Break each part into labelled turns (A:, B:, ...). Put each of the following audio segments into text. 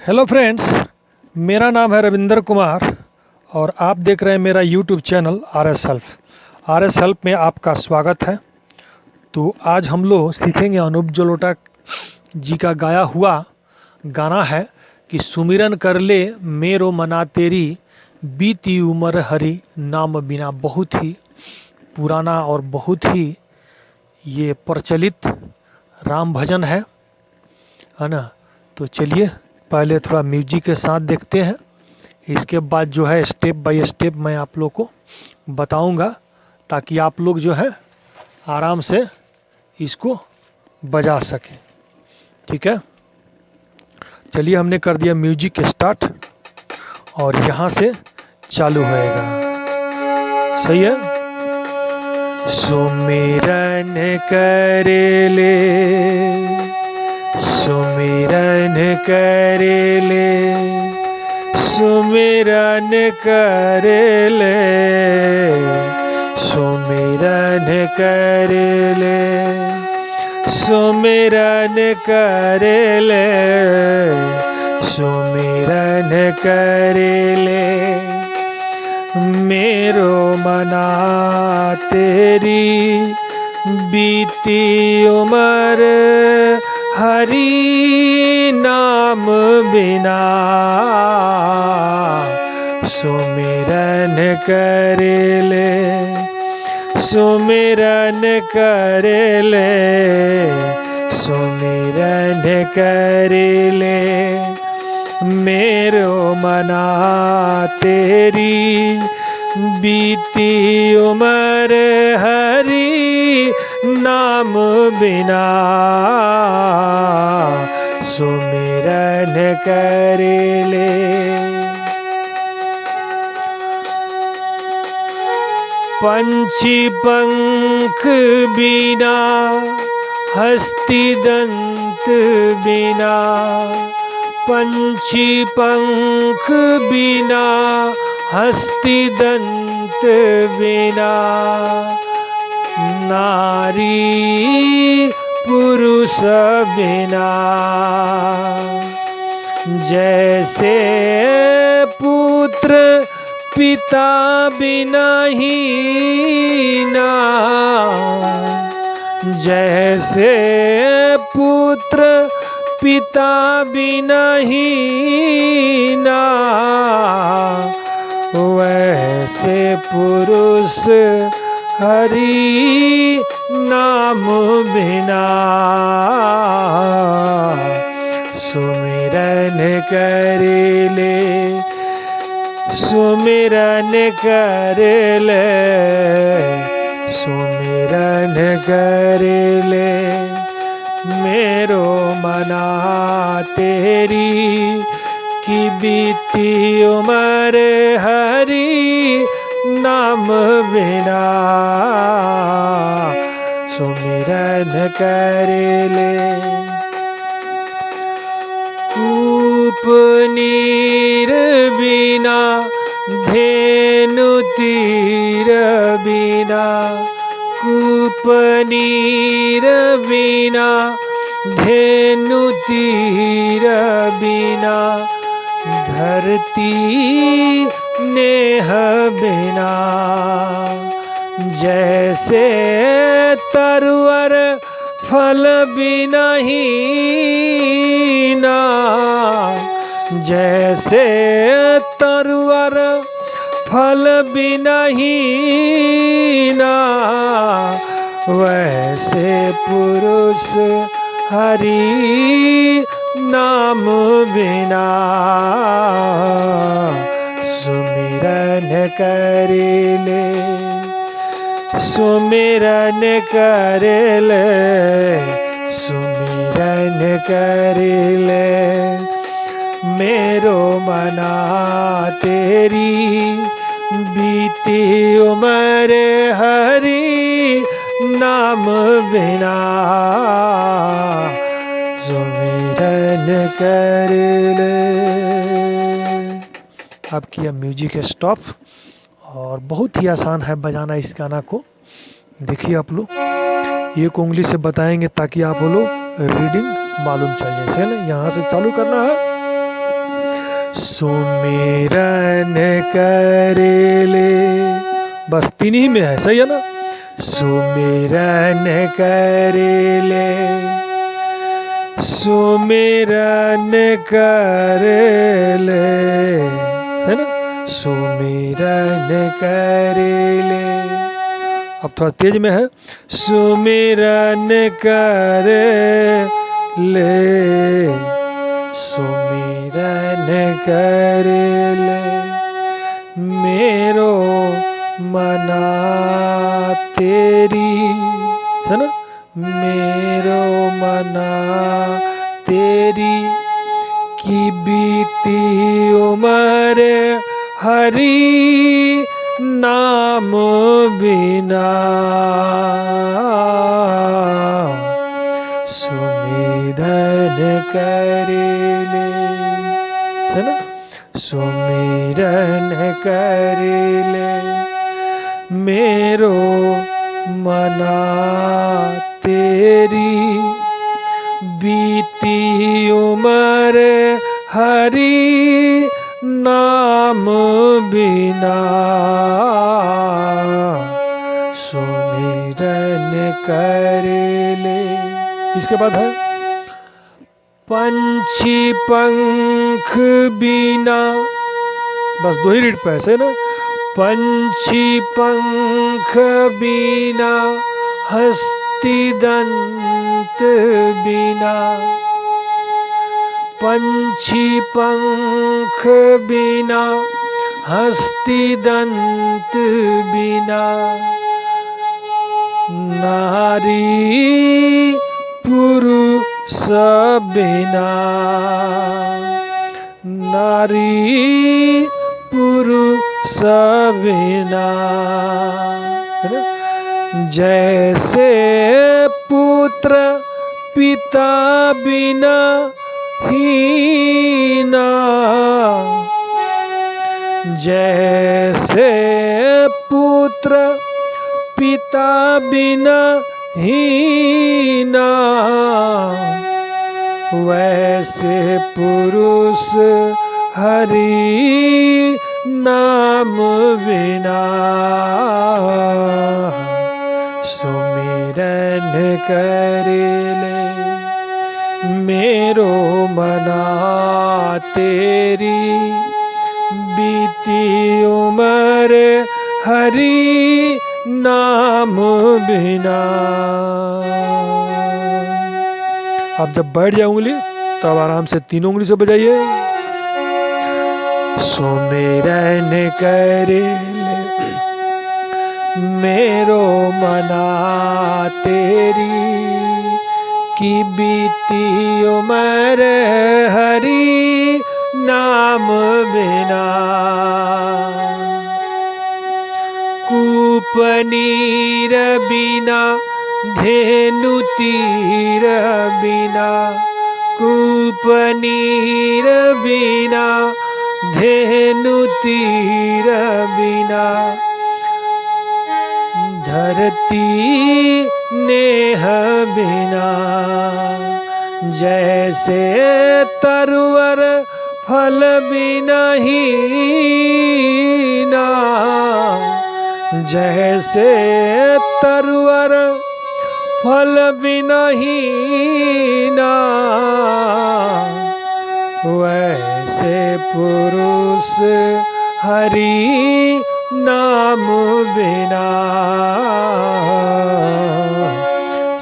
A: Hello friends, मेरा नाम है रविंदर कुमार और आप देख रहे हैं मेरा YouTube channel R S help में आपका स्वागत है। तो आज हम लोग सीखेंगे अनूप जलोटा जी का गाया हुआ गाना है कि सुमिरन कर ले मेरो मना तेरी, बीती उम्र हरी नाम बिना। बहुत ही पुराना और बहुत ही ये प्रचलित राम भजन है ना। तो चलिए पहले थोड़ा म्यूजिक के साथ देखते हैं, इसके बाद जो है स्टेप बाय स्टेप मैं आप लोग को बताऊंगा ताकि आप लोग जो है आराम से इसको बजा सकें। ठीक है, चलिए हमने कर दिया म्यूजिक स्टार्ट और यहाँ से चालू होएगा। सही है। सुमिरन कर ले, सुमिरन कर ले, सुमिरन कर ले, सुमिरन कर ले, सुमिरन कर ले, सुमिरन कर ले मेरो मना तेरी, बीती उम्र हरि नाम बिना। सुमिरन कर ले, सुमिरन कर ले, सुमिरन कर ले मेरो मना तेरी, बीती उम्र हरि नाम बिना। सुमिरन कर ले। पंछी पंख बिना, हस्ती दंत बिना, पंछी पंख बिना, हस्ती दंत बिना, नारी पुरुष बिना। जैसे पुत्र पिता बिना हीना, जैसे पुत्र पिता बिना हीना, वैसे पुरुष हरि नाम बिना। सुमिरन कर ले, सुमिरन कर ले, सुमिरन कर ले मेरो मना तेरी, की बीती उम्र हरि नाम बिना। सुमिरन कर ले। कूप नीर बिना, धेनु तीर बिना, कूप नीर बिना, धेनु तीर बिना, धरती नेह बिना। जैसे तरुअर फल बिना हीना, जैसे तरुअर फल बिना हीना, वैसे पुरुष हरि नाम बिना। सुमिरन कर ले, सुमिरन कर ले, सुमिरन कर ले मेरो मना तेरी, बीती उम्र हरि नाम बिना। सुमिरन कर ले। अब किया म्यूजिक स्टॉप और बहुत ही आसान है बजाना इस गाना को। देखिए आप लोग एक उंगली से बताएंगे ताकि आप लोग रीडिंग मालूम चल जाए। यहाँ से चालू करना है सुमिरन कर ले, बस तीन ही में है, सही है ना। सुमिरन कर ले, सुमिरन कर ले, है ना। सुमिरन कर ले, अब थोड़ा तेज में है। सुमिरन कर ले, सुमिरन कर ले, मेरो मना तेरी, है ना। मेरो मना तेरी की बीती उम्र हरि नाम बिना, सुमिरन कर ले, है ना। सुमिरन कर ले, मेरो मना तेरी बीती उम्र हरि नाम बिना, सुमिरन कर ले। इसके बाद है पंछी पंख बिना, बस दो ही रीड पे ऐसे ना। पंछी पंख बिना हस्ती दंत बिना, पंछी पंख बिना हस्ती दंत बिना, नारी पुरुष बिना, नारी पुरुष बिना, है ना। जैसे पुत्र पिता बिना हीना, जैसे पुत्र पिता बिना हीना, वैसे पुरुष हरि नाम बिना, सुमिरन कर ले, मेरो मना तेरी बीती उम्र हरि नाम बिना। अब जब बैठ जाए उंगली तब आराम से तीनों उंगली से बजाइए। सुमिरन कर ले, मेरो मना तेरी की बीती उम्र हरि नाम बिना, कूप नीर बिना धेनु तीर बिना, कूप नीर बिना धेनु तीर बिना, धरती नेह बिना, जैसे तरुवर फल बिना हीना, जैसे तरुवर फल बिना हीना, वैसे पुरुष हरि नाम बिना,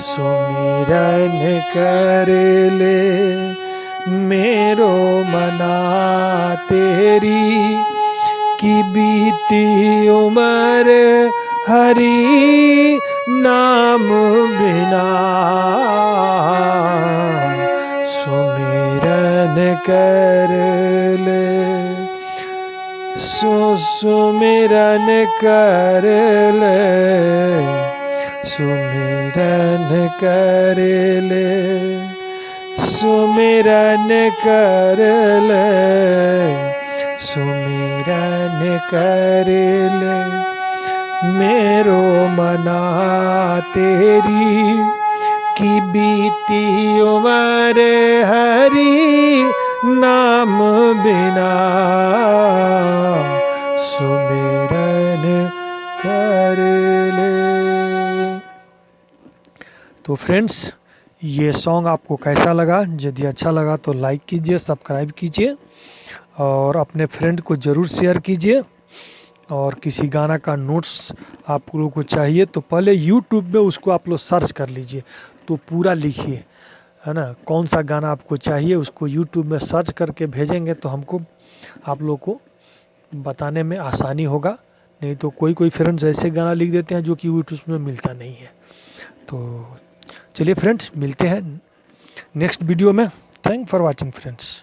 A: सुमिरन कर ले, मेरो मना तेरी की बीती उम्र हरि नाम बिना, सुमिरन कर ले, सुमिरन कर ले, सुमिरन कर ले, सुमिरन कर ले, सुमिरन कर ले, मेरो मना तेरी की बीती उम्र हरि नाम बिना सुमिरन कर ले। तो फ्रेंड्स, ये सॉन्ग आपको कैसा लगा? यदि अच्छा लगा तो लाइक कीजिए, सब्सक्राइब कीजिए और अपने फ्रेंड को ज़रूर शेयर कीजिए। और किसी गाना का नोट्स आप लोगों को चाहिए तो पहले यूट्यूब में उसको आप लोग सर्च कर लीजिए, तो पूरा लिखिए, है ना, कौन सा गाना आपको चाहिए उसको यूट्यूब में सर्च करके भेजेंगे तो हमको आप लोग को बताने में आसानी होगा। नहीं तो कोई कोई फ्रेंड्स ऐसे गाना लिख देते हैं जो कि यूट्यूब में मिलता नहीं है। तो चलिए फ्रेंड्स, मिलते हैं नेक्स्ट वीडियो में। Thank for watching friends.